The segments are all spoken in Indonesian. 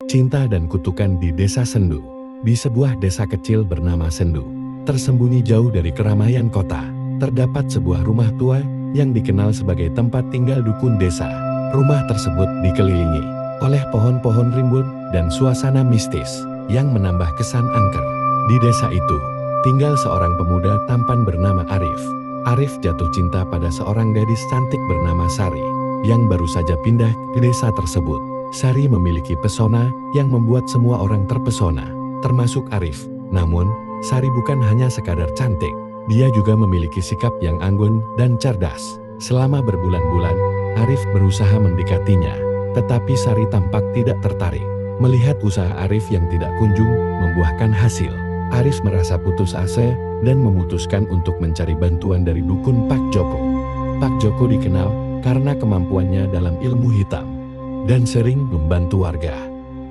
Cinta dan kutukan di Desa Sendu. Di sebuah desa kecil bernama Sendu, tersembunyi jauh dari keramaian kota, terdapat sebuah rumah tua yang dikenal sebagai tempat tinggal dukun desa. Rumah tersebut dikelilingi oleh pohon-pohon rimbun dan suasana mistis yang menambah kesan angker. Di desa itu, tinggal seorang pemuda tampan bernama Arif. Arif jatuh cinta pada seorang gadis cantik bernama Sari, yang baru saja pindah ke desa tersebut. Sari memiliki pesona yang membuat semua orang terpesona, termasuk Arif. Namun, Sari bukan hanya sekadar cantik, dia juga memiliki sikap yang anggun dan cerdas. Selama berbulan-bulan, Arif berusaha mendekatinya, tetapi Sari tampak tidak tertarik. Melihat usaha Arif yang tidak kunjung membuahkan hasil, Arif merasa putus asa dan memutuskan untuk mencari bantuan dari dukun Pak Joko. Pak Joko dikenal karena kemampuannya dalam ilmu hitam dan sering membantu warga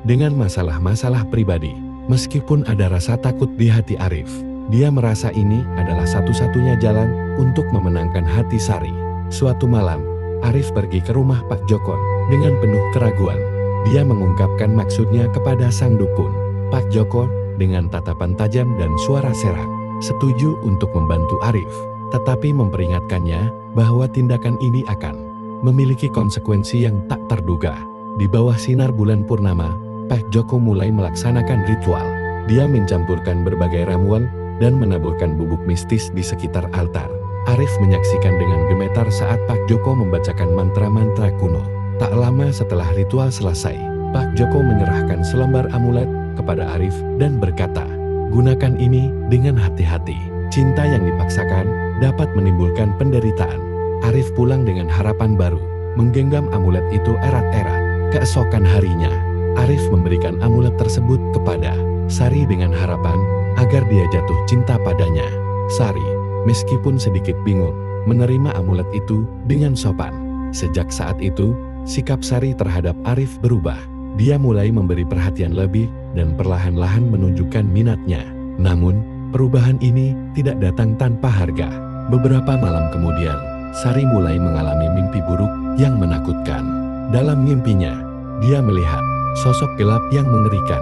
dengan masalah-masalah pribadi. Meskipun ada rasa takut di hati Arif, dia merasa ini adalah satu-satunya jalan untuk memenangkan hati Sari. Suatu malam, Arif pergi ke rumah Pak Joko dengan penuh keraguan. Dia mengungkapkan maksudnya kepada sang dukun. Pak Joko dengan tatapan tajam dan suara serak setuju untuk membantu Arif, tetapi memperingatkannya bahwa tindakan ini akan memiliki konsekuensi yang tak terduga. Di bawah sinar bulan purnama, Pak Joko mulai melaksanakan ritual. Dia mencampurkan berbagai ramuan dan menaburkan bubuk mistis di sekitar altar. Arif menyaksikan dengan gemetar saat Pak Joko membacakan mantra-mantra kuno. Tak lama setelah ritual selesai, Pak Joko menyerahkan selembar amulet kepada Arif dan berkata, "Gunakan ini dengan hati-hati. Cinta yang dipaksakan dapat menimbulkan penderitaan." Arif pulang dengan harapan baru, menggenggam amulet itu erat-erat. Keesokan harinya, Arif memberikan amulet tersebut kepada Sari dengan harapan agar dia jatuh cinta padanya. Sari, meskipun sedikit bingung, menerima amulet itu dengan sopan. Sejak saat itu, sikap Sari terhadap Arif berubah. Dia mulai memberi perhatian lebih dan perlahan-lahan menunjukkan minatnya. Namun, perubahan ini tidak datang tanpa harga. Beberapa malam kemudian, Sari mulai mengalami mimpi buruk yang menakutkan. Dalam mimpinya, dia melihat sosok gelap yang mengerikan.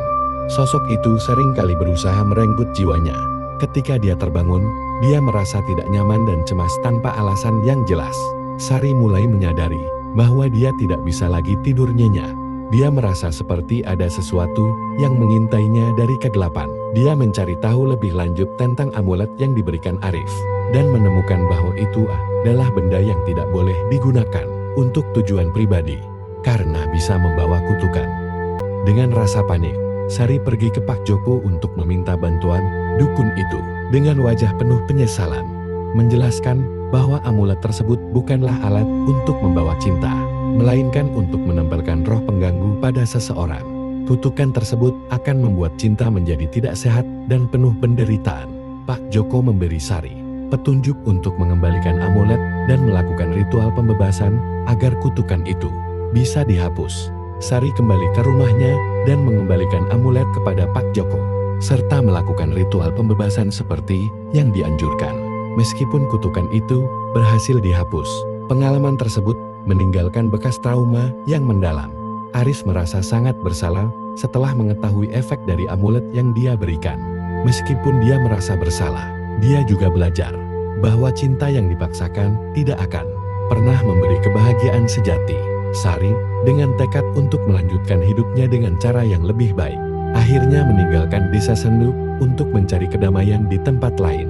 Sosok itu seringkali berusaha merenggut jiwanya. Ketika dia terbangun, dia merasa tidak nyaman dan cemas tanpa alasan yang jelas. Sari mulai menyadari bahwa dia tidak bisa lagi tidur nyenyak. Dia merasa seperti ada sesuatu yang mengintainya dari kegelapan. Dia mencari tahu lebih lanjut tentang amulet yang diberikan Arif dan menemukan bahwa itu adalah benda yang tidak boleh digunakan untuk tujuan pribadi karena bisa membawa kutukan. Dengan rasa panik, Sari pergi ke Pak Joko untuk meminta bantuan dukun itu dengan wajah penuh penyesalan, menjelaskan bahwa amulet tersebut bukanlah alat untuk membawa cinta, melainkan untuk menempelkan roh pengganggu pada seseorang. Kutukan tersebut akan membuat cinta menjadi tidak sehat dan penuh penderitaan. Pak Joko memberi Sari petunjuk untuk mengembalikan amulet dan melakukan ritual pembebasan agar kutukan itu bisa dihapus. Sari kembali ke rumahnya dan mengembalikan amulet kepada Pak Joko, serta melakukan ritual pembebasan seperti yang dianjurkan. Meskipun kutukan itu berhasil dihapus, pengalaman tersebut meninggalkan bekas trauma yang mendalam. Arif merasa sangat bersalah setelah mengetahui efek dari amulet yang dia berikan. Meskipun dia merasa bersalah, dia juga belajar bahwa cinta yang dipaksakan tidak akan pernah memberi kebahagiaan sejati. Sari, dengan tekad untuk melanjutkan hidupnya dengan cara yang lebih baik, akhirnya meninggalkan desa Sendu untuk mencari kedamaian di tempat lain.